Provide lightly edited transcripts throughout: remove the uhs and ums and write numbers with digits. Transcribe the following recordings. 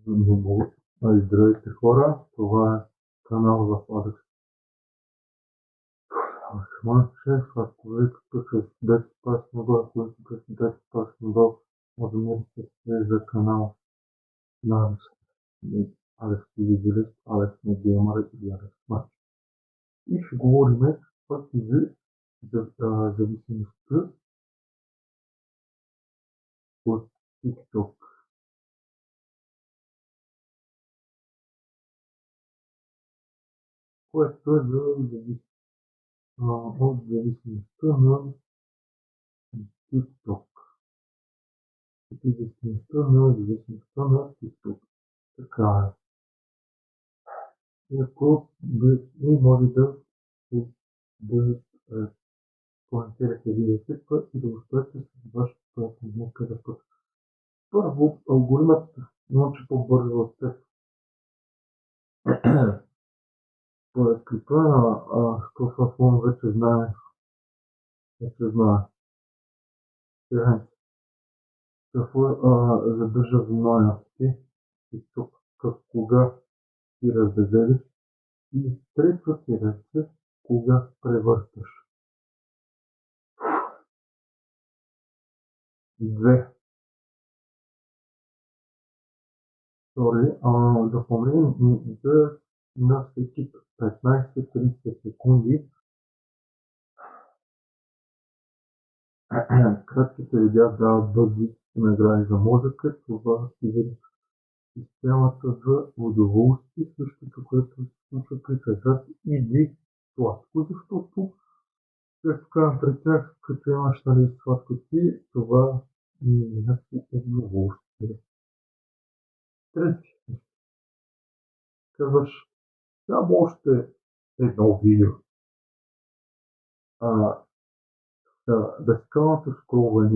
Не мога. Здравейте хора, това е канал в Алекс. Шеф, ако викате създадете пасна бъл, ако викате създадете пасна бъл, абонирайте се за канал на Алекс. Алекс Видеолист, Алекс на Геймър и Алекс Матч. И ще говорим пък и за зависимостта от TikTok. Което е от зависимостта на TikTok. Зависимостта на TikTok. Така е. Ако ви може да коментирате видеото и да го стоите с вашето някъде път. Първо, алгоритмът научи по-бързо от теб. Според клипа на Стофафон вече знае. Какво задържа вниманието ти и тук кога ти разделиш и трето ти ръце кога превърташ. 2. Допълнение на всеки 15-30 секунди. Кратките видеа дават бързи награди за мозъка, това си системата за удоволствие, същото, което се случва при хазарт или сладко, защото при тях, като имаш сладко ти, това не е някакво удоволствие. Трети. Казваш, само още едно видео. Безкрайното скролване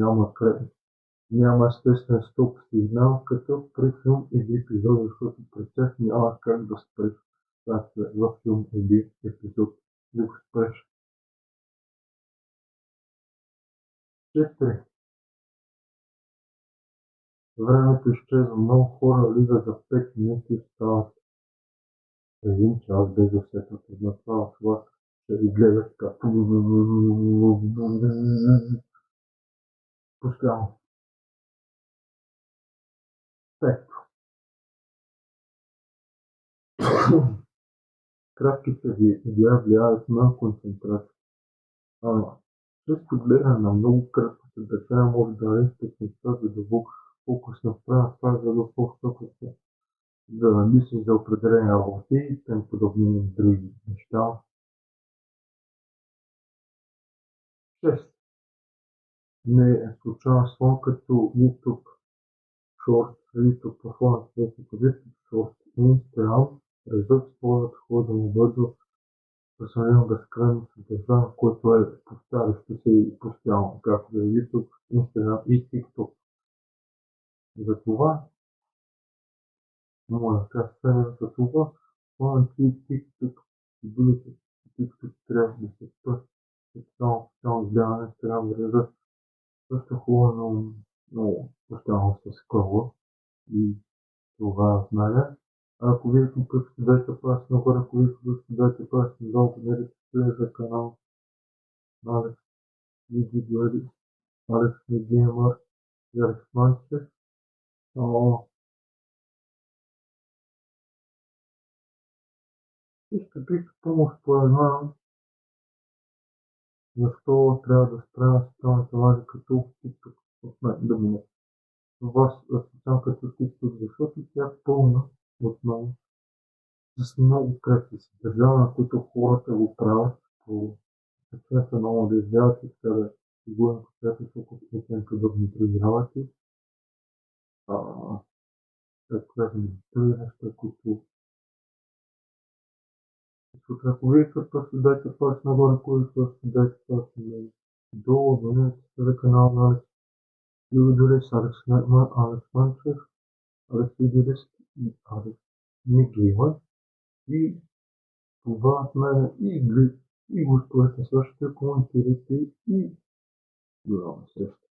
няма естествен стоп сигнал, като при филм или епизод, защото при тях няма как да спреш в филм или епизод. Да го спреш. 4. Времето изчезва, много хора влизат за 5 минути и стават 1 час без усетят. Означава това, че ви гледат така постоянно. 5. Кратките видеа влияят на концентрация. Често гледане на много кратко съдържание може да даде способността за дълбок фокус на това, за да по-високо да мислиш за определени работи и тем подобни други неща. 6. Не е случайно слово като YouTube Short, YouTube Performance, YouTube Short и Instagram резултат използват хода бързо персонално безкрайно съдържание, което е повтарящо се и постоянно, както е YouTube, Instagram и TikTok. Затова за това TikTok и бъдете TikTok трябва да се специално гледане, трябва да реда също хубаво, много постоянно се скролва и това знае. Ако вие тук дайте пас нагоре, ако вие тук дайте пас надолу, абонирайте се за канал на Алекс Видеолист, Алекс на Геймър и Алекс Матч. И ще бих споменал защо трябва да спрем социалните мрежи като TikTok от мен да мине. Това социална като TikTok, защото тя е пълна отново с много кратки съдържания, на които хората го правят по причината много да изгледат и така да сигурно посредството и тем подобни други работи. Други неща, които ако вие просто дайте палец нагоре, който дайте палец долу, абонирайте се за канал на Алекс Видеолист, Алекс Манчев, Алекс Видеолист и Алекс Мигеймър. И това от мен и го спорете също, коментирайте и до нова среща.